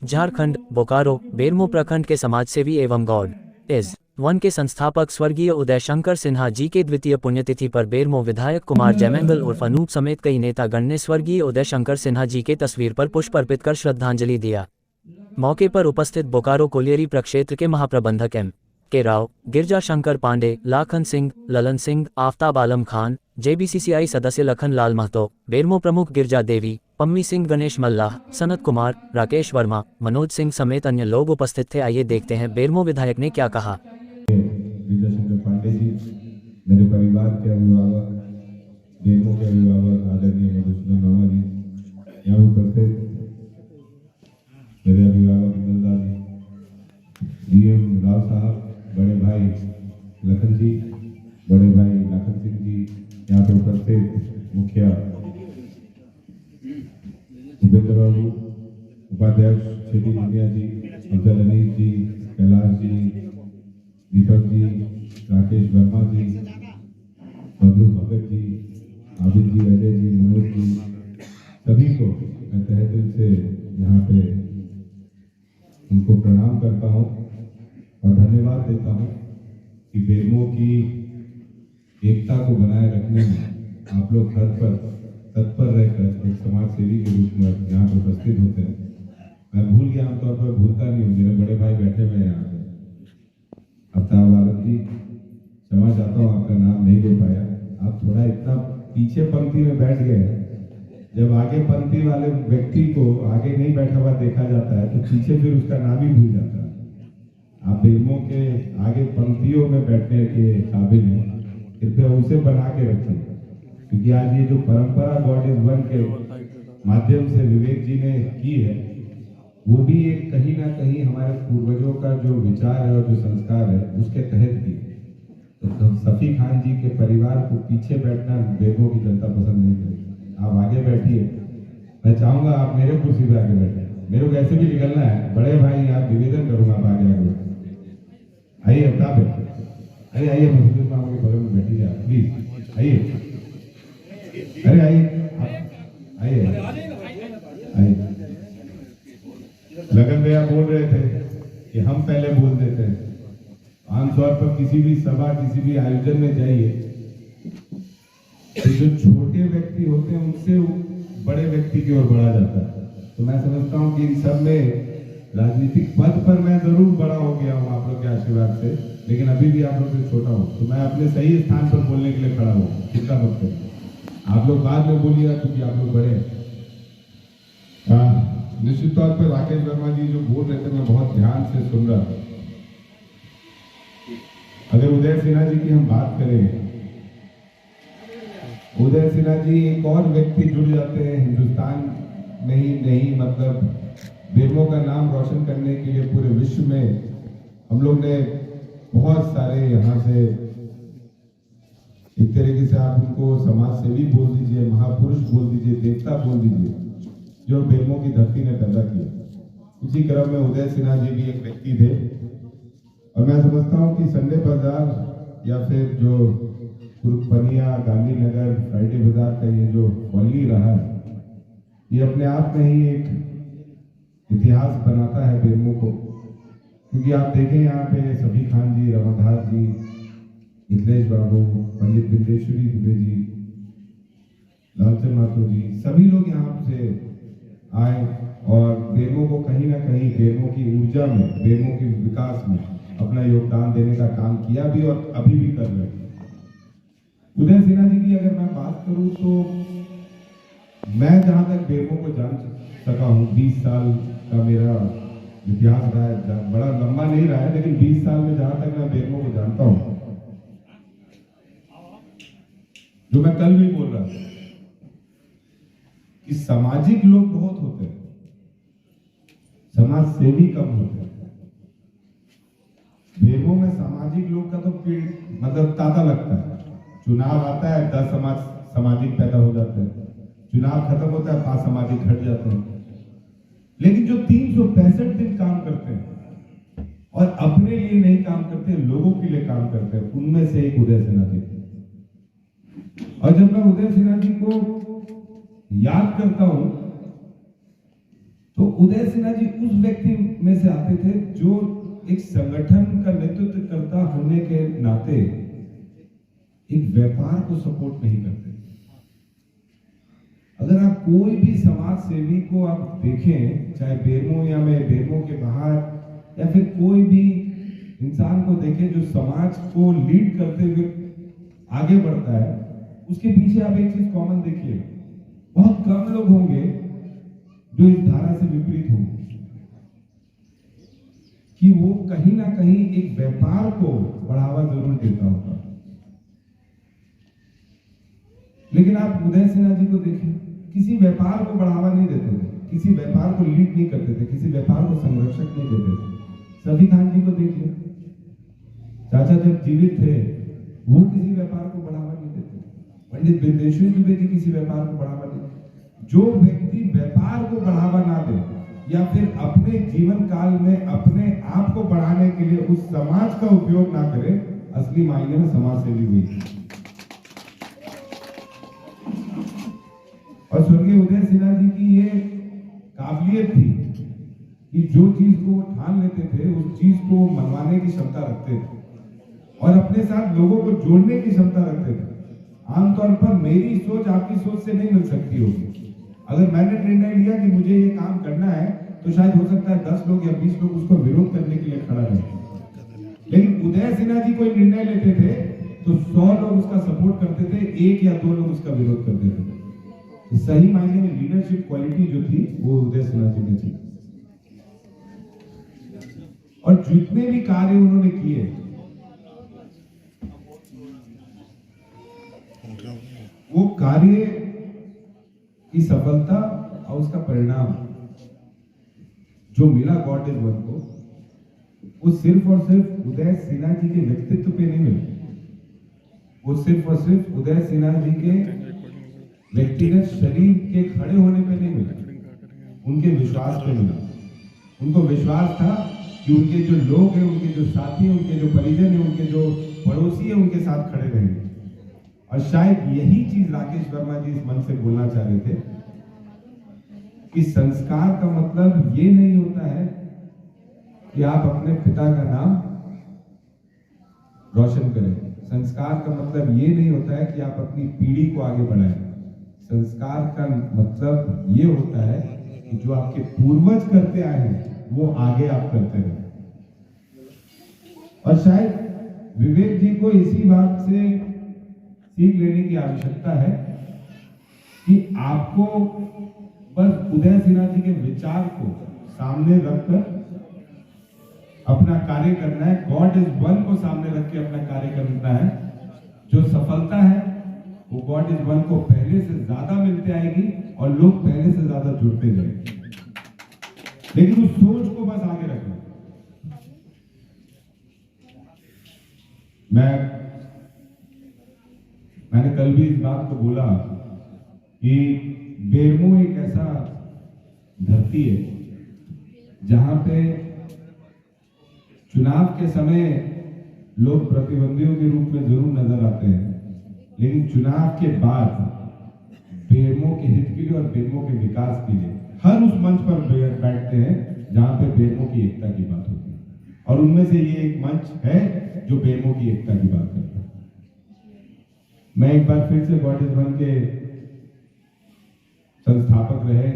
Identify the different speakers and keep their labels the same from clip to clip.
Speaker 1: झारखंड, बोकारो, बेरमो प्रखंड के समाजसेवी एवं गॉड इज वन के संस्थापक स्वर्गीय उदय शंकर सिन्हा जी के द्वितीय पुण्यतिथि पर बेरमो विधायक कुमार जयमंगल उर्फ अनूप समेत कई नेतागण ने स्वर्गीय उदय शंकर सिन्हा जी के तस्वीर पर पुष्प अर्पित कर श्रद्धांजलि दिया। मौके पर उपस्थित बोकारो कोलियरी प्रक्षेत्र के महाप्रबंधक एम के राव, गिरजा शंकर पांडे, लाखन सिंह, ललन सिंह, आफ्ताब आलम खान, जेबीसीसीआई सदस्य लखन लाल महतो, बेरमो प्रमुख गिरजा देवी, पम्मी सिंह, गणेश मल्लाह, सनत कुमार, राकेश वर्मा, मनोज सिंह समेत अन्य लोग उपस्थित थे। आइए देखते हैं बेरमो विधायक ने क्या कहा।
Speaker 2: गिरजा शंकर पांडे जी, मेरे परिवार के अभिभावक, बेरमो के अभिभावक आदरणीय मधुसूदन मामा जी, यहाँ उपस्थित मेरे अभिभावक इंदलदा जी, डीएम राव साहब, बड़े भाई लखन जी, बड़े भाई लाखन सिंह जी, यहाँ पे उपस्थित मुखिया उपेंद्र बाबू, उपाध्यक्ष छेदी मुनिया जी, अफजल अनीस जी, कैलाश जी, दीपक जी, राकेश वर्मा जी, बबलू भगत जी, आबिद जी, अजय जी, मनोज जी, सभी को मैं तहे दिल से यहाँ पे उनको प्रणाम करता हूँ और धन्यवाद देता हूँ कि बेरमो की एकता को बनाए रखने में आप लोग तत्पर रहकर एक समाज सेवी के रूप में यहाँ पर उपस्थित होते हैं। मैं भूल गया, आमतौर पर भूलता नहीं हूँ, मेरे बड़े भाई बैठे हुए हैं यहाँ पे। आफ्ताब आलम जी, क्षमा चाहता हूँ आपका नाम नहीं ले पाया, आप थोड़ा इतना पीछे पंक्ति में बैठ गए हैं। जब आगे पंक्ति वाले व्यक्ति को आगे नहीं बैठा हुआ देखा जाता है तो पीछे फिर उसका नाम ही भूल जाता है। आप बेरमो के आगे पंक्तियों में बैठने के काबिल हैं, कृपया उसे बना के रखें, क्योंकि आज ये जो परंपरा गॉड इज वन के माध्यम से विवेक जी ने की है, वो भी एक कहीं ना कहीं हमारे पूर्वजों का जो विचार है और जो संस्कार है उसके तहत की। तो सफी खान जी के परिवार को पीछे बैठना बेरमो की जनता पसंद नहीं करेगी। आप आगे बैठिए, मैं चाहूंगा आप मेरे कुर्सी पे आगे बैठे, मेरे को ऐसे भी निकलना है। बड़े भाई आप निवेदन करूंगा, आप आगे आगे आइए, अफ्ताब अरे आइए, मधुसूदन मामा के बगल में बैठिए आप प्लीज, आइए, अरे आइए, आइए आइए। लगन भैया बोल रहे थे कि हम पहले बोल देते हैं। आमतौर पर किसी भी सभा, किसी भी आयोजन में जाइए तो जो छोटे व्यक्ति होते हैं उनसे बड़े व्यक्ति की ओर बढ़ा जाता है। तो मैं समझता हूँ कि इन सब में राजनीतिक पद पर मैं जरूर बड़ा हो गया हूँ आप लोग के आशीर्वाद से, लेकिन अभी भी आप लोग से छोटा हूँ, तो मैं अपने सही स्थान पर बोलने के लिए खड़ा हूँ। चिंता मत करिए, आप लोग बाद में बोलिएगा क्योंकि आप लोग बड़े हैं। निश्चित तौर पर राकेश वर्मा जी जो बोल रहे थे मैं बहुत ध्यान से सुन रहा था। अगर उदय सिन्हा जी की हम बात करें, उदय सिन्हा जी एक और व्यक्ति जुड़ जाते हैं हिंदुस्तान में ही नहीं, मतलब बेरमो का नाम रोशन करने के लिए पूरे विश्व में हम लोग ने बहुत सारे यहाँ से, एक तरीके से आप उनको समाज सेवी बोल दीजिए, महापुरुष बोल दीजिए, देवता बोल दीजिए, जो बेरमो की धरती ने पैदा किया। उसी क्रम में उदय सिन्हा जी भी एक व्यक्ति थे और मैं समझता हूँ कि संडे बाजार या फिर जो कुरुपनिया, गांधीनगर, फ्राइडे बाजार का ये जो कॉलोनी रहा है, ये अपने आप में ही एक इतिहास बनाता है बेरमो को। क्योंकि आप देखें यहाँ पे सफी खान जी, रमाधार जी, मिथिलेश बाबू, पंडित बिंदेश्वरी दुबे जी, लालचंद महतो जी, सभी लोग यहाँ से आए और बेरमो को कहीं ना कहीं बेरमो की ऊर्जा में, बेरमो के विकास में अपना योगदान देने का काम किया भी और अभी भी कर रहे हैं। उदय सिन्हा जी की अगर मैं बात करूं तो मैं जहां तक बेरमो को जान सका हूं, 20 साल का मेरा इतिहास रहा है, बड़ा लंबा नहीं रहा है, लेकिन 20 साल में जहां तक मैं बेरमो को जानता हूं, जो मैं कल भी बोल रहा था कि सामाजिक लोग बहुत होते हैं, समाज सेवी कम होते हैं। बेरमो में सामाजिक लोग का तो मतलब तांता लगता है। चुनाव आता है, 10 सामाजिक पैदा हो जाते हैं, चुनाव खत्म होता है, 5 सामाजिक हट जाते हैं। लेकिन जो 365 दिन काम करते हैं और अपने लिए नहीं काम करते, लोगों के लिए काम करते हैं, उनमें से एक उदय सिन्हा जी थे। और जब मैं उदय सिन्हा जी को याद करता हूं तो उदय सिन्हा जी उस व्यक्ति में से आते थे जो एक संगठन का नेतृत्व करता होने के नाते एक व्यापार को सपोर्ट नहीं करते। अगर आप कोई भी समाज सेवी को आप देखें, चाहे बेरमो या मैं बेरमो के बाहर, या फिर कोई भी इंसान को देखें जो समाज को लीड करते हुए आगे बढ़ता है, उसके पीछे आप एक चीज कॉमन देखिए, बहुत कम लोग होंगे जो इस धारा से विपरीत होंगे कि वो कहीं ना कहीं एक व्यापार को बढ़ावा जरूर देता होगा। लेकिन आप उदय सिन्हा जी को देखिए, किसी व्यापार को बढ़ावा नहीं देते थे, किसी व्यापार को लीड नहीं करते थे, किसी व्यापार को संरक्षक नहीं देते थे। सभी खान जी को देखिए, चाचा जब जीवित थे वो किसी व्यापार को बढ़ावा नहीं देते। पंडित बिंदेश्वर दुबे जी किसी व्यापार को बढ़ावा नहीं। जो व्यक्ति व्यापार को बढ़ावा ना दे या फिर अपने जीवन काल में अपने आप को बढ़ाने के लिए उस समाज का उपयोग ना करे, असली मायने में समाज सेवी हुई। और स्वर्गीय उदय सिन्हा जी की ये काबिलियत थी कि जो चीज को ठान लेते थे उस चीज को मनवाने की क्षमता रखते थे और अपने साथ लोगों को जोड़ने की क्षमता रखते थे। आमतौर पर मेरी सोच आपकी सोच से नहीं मिल सकती होगी। अगर मैंने निर्णय लिया कि मुझे ये काम करना है तो शायद हो सकता है 10 लोग या 20 लोग उसको विरोध करने के लिए खड़ा रहे। लेकिन उदय सिन्हा जी कोई निर्णय लेते थे तो 100 लोग उसका सपोर्ट करते थे, 1 या 2 लोग उसका विरोध करते थे। तो सही मायने में लीडरशिप क्वालिटी जो थी वो उदय सिन्हा जी में थी। और जितने भी कार्य उन्होंने किए वो कार्य की सफलता और उसका परिणाम जो मिला गॉड इज वन को, वो सिर्फ और सिर्फ उदय सिन्हा जी के व्यक्तित्व पे नहीं मिला, वो सिर्फ और सिर्फ उदय सिन्हा जी के व्यक्तिगत शरीर के खड़े होने पे नहीं मिला, उनके विश्वास पे मिला। उनको विश्वास था कि उनके जो लोग हैं, उनके जो साथी हैं, उनके जो परिजन हैं, उनके जो पड़ोसी हैं, उनके साथ खड़े रहेंगे। और शायद यही चीज राकेश वर्मा जी इस मंच से बोलना चाह रहे थे कि संस्कार का मतलब ये नहीं होता है कि आप अपने पिता का नाम रोशन करें। संस्कार का मतलब ये नहीं होता है कि आप अपनी पीढ़ी को आगे बढ़ाएं। संस्कार का मतलब ये होता है कि जो आपके पूर्वज करते आए हैं वो आगे आप करते रहे। और शायद विवेक जी को इसी बात से सीख लेने की आवश्यकता है कि आपको बस उदय सिन्हा जी के विचार को सामने रखकर अपना कार्य करना है। गॉड इज वन को सामने रख के अपना कार्य करना है। जो सफलता है वो गॉड इज वन को पहले से ज्यादा मिलते आएगी और लोग पहले से ज्यादा जुड़ते जाएंगे। लेकिन उस सोच को बस आगे रखना। मैंने कल भी इस बात को बोला कि बेरमो एक ऐसा धरती है जहां पे चुनाव के समय लोग प्रतिद्वंदियों के रूप में जरूर नजर आते हैं, लेकिन चुनाव के बाद बेरमो के हित के लिए और बेरमो के विकास के लिए हर उस मंच पर बैठते हैं जहां पे बेरमो की एकता की बात होती है। और उनमें से ये एक मंच है जो बेरमो की एकता की बात करता है। मैं एक बार फिर से गॉड इज वन के संस्थापक रहे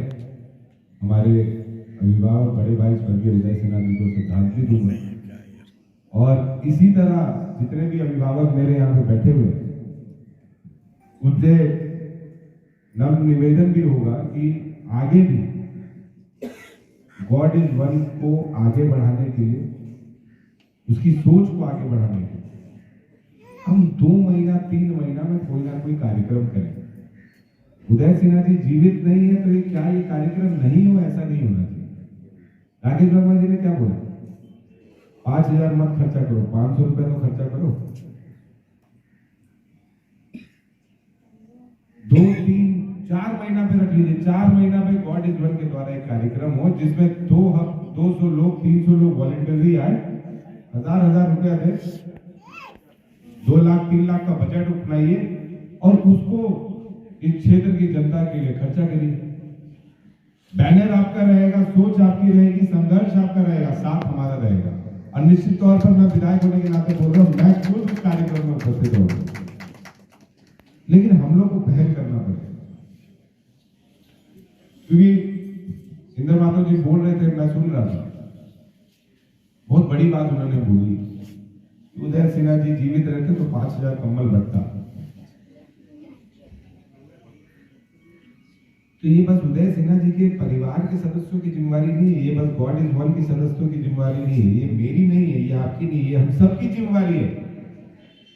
Speaker 2: हमारे अभिभावक बड़े भाई स्वर्गीय उदय सिन्हा जी को श्रद्धांजलि दूंगा। और इसी तरह जितने भी अभिभावक मेरे यहाँ पे बैठे हुए उनसे नम्र निवेदन भी होगा कि आगे भी गॉड इज वन को आगे बढ़ाने के लिए, उसकी सोच को आगे बढ़ाने के लिए हम 2 महीना 3 महीना में कोई ना कोई कार्यक्रम करें। उदय सिन्हा जी जीवित नहीं है तो ये कार्यक्रम नहीं हो, ऐसा नहीं होना चाहिए। राकेश वर्मा जी ने क्या बोला, 5,000 मत खर्चा करो, 500 रुपए तो खर्चा करो। 2, 3, 4 महीना पे रख लीजिए। 4 महीना पे गॉड इज वन के द्वारा एक कार्यक्रम हो जिसमें 200 लोग 300 लोग वॉलंटियरली आए, 1000 रुपया दे, 2 लाख 3 लाख का बजट अपनाइए और उसको इस क्षेत्र की जनता के लिए खर्चा करिए। बैनर आपका रहेगा, सोच आपकी रहेगी, संघर्ष आपका रहेगा, साथ हमारा रहेगा। और निश्चित तौर पर मैं विधायक होने के नाते बोल रहा हूँ, मैं खुद उस कार्यक्रम में उपस्थित रहूंगा, लेकिन हम लोग को पहल करना पड़ेगा। क्योंकि इंद्र माधव जी बोल रहे थे, मैं सुन रहा था, बहुत बड़ी बात उन्होंने बोली, उदय सिन्हा जी जीवित रहते तो 5000 कंबल बंटता। तो ये बस उदय सिन्हा जी के परिवार के सदस्यों की जिम्मेवारी नहीं है, ये बस गॉड इज वन की सदस्यों की जिम्मेवारी नहीं है, ये मेरी नहीं है, ये आपकी नहीं है, हम सबकी जिम्मेवारी है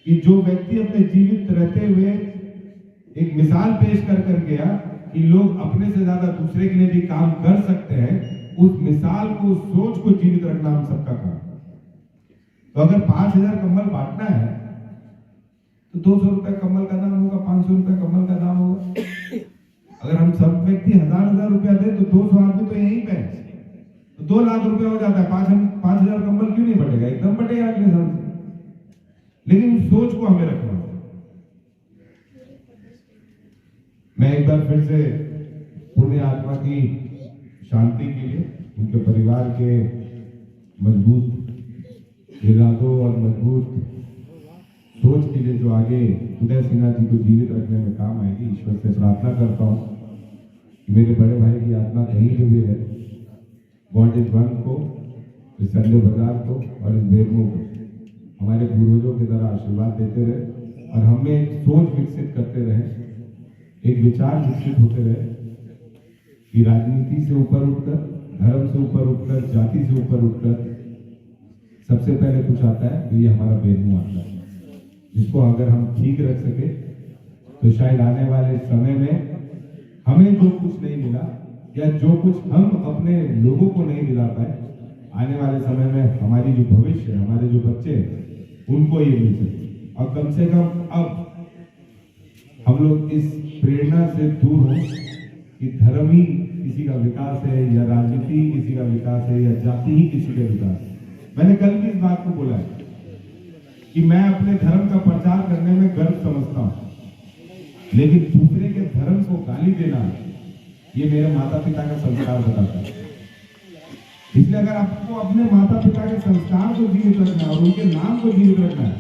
Speaker 2: कि जो व्यक्ति अपने जीवित रहते हुए एक मिसाल पेश कर गया कि लोग अपने से ज्यादा दूसरे के लिए भी काम कर सकते हैं, उस मिसाल को, उस सोच को जीवित रखना हम सबका काम है। तो अगर 5000 कंबल बांटना है तो 200 रुपए कंबल का दाम होगा, 500 रुपए कंबल का दाम होगा। अगर हम सब व्यक्ति 1000 रुपया दे तो 200 आदमी तो यहीं पे, तो 2 लाख रुपया हो जाता है। 5000 कंबल क्यों नहीं बटेगा? एकदम बटेगा अगले साल से। लेकिन उस सोच को हमें रखना है। मैं एक बार फिर से पुण्य आत्मा की शांति के लिए, उनके परिवार के मजबूत इरादों और मजबूत सोच के लिए जो आगे उदय सिन्हा जी को जीवित रखने में काम आएगी, ईश्वर से प्रार्थना करता हूँ कि मेरे बड़े भाई की आत्मा कहीं पे भी रहे, गॉड इज वन को, इस संजय बाजार को और इस बेरमो को हमारे पूर्वजों की तरह आशीर्वाद देते रहे और हमें एक सोच विकसित करते रहे, एक विचार विकसित होते रहे कि राजनीति से ऊपर उठकर, धर्म से ऊपर उठकर, जाति से ऊपर उठकर सबसे पहले कुछ आता है तो ये हमारा बेरमो आता है, जिसको अगर हम ठीक रख सके तो शायद आने वाले समय में हमें जो कुछ नहीं मिला या जो कुछ हम अपने लोगों को नहीं दिला पाए, आने वाले समय में हमारी जो भविष्य है, हमारे जो बच्चे उनको ये मिल सके। और कम से कम अब हम लोग इस प्रेरणा से दूर हो कि धर्म ही किसी का विकास है या राजनीति ही किसी का विकास है या जाति ही किसी का विकास है। मैंने कल भी इस बात को बोला है कि मैं अपने धर्म का प्रचार करने में गर्व समझता हूं, लेकिन दूसरे के धर्म को गाली देना ये मेरे माता पिता का संस्कार बताता है। इसलिए अगर आपको अपने माता पिता के संस्कार को जीवित रखना है और उनके नाम को जीवित रखना है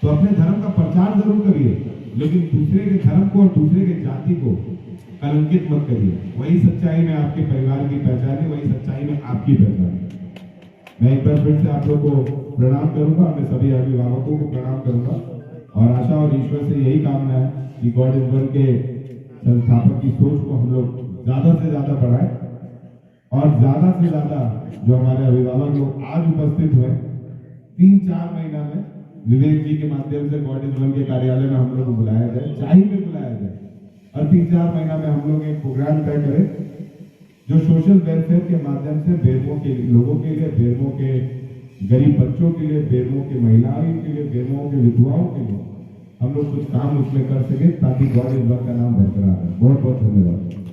Speaker 2: तो अपने धर्म का प्रचार जरूर करिए, लेकिन दूसरे के धर्म को और दूसरे के जाति को कलंकित मत करिए। वही सच्चाई में आपके परिवार की पहचान है, वही सच्चाई में आपकी पहचान है। मैं एक बार फिर से आप लोग को प्रणाम करूंगा, मैं सभी अभिभावकों को प्रणाम करूंगा और आशा और ईश्वर से यही कामना है कि गॉड इज वन के संस्थापक की सोच को हम लोग ज्यादा से ज्यादा बढ़ाएं और ज्यादा से ज्यादा जो हमारे अभिभावक लोग आज उपस्थित हुए, 3-4 महीना में विवेक जी के माध्यम से गॉड इज वन के कार्यालय में हम लोग को बुलाया जाए, चाही में बुलाया जाए और 3-4 महीना में हम लोग एक प्रोग्राम तय करें जो सोशल वेलफेयर के माध्यम से बेरमो के लोगों के लिए, बेरमो के गरीब बच्चों के लिए, बेरमो के महिलाओं के लिए, बेरमो के विधवाओं के लिए हम लोग कुछ काम उसमें कर सके ताकि गॉड इज वन का नाम बरकरार रहे। बहुत बहुत धन्यवाद।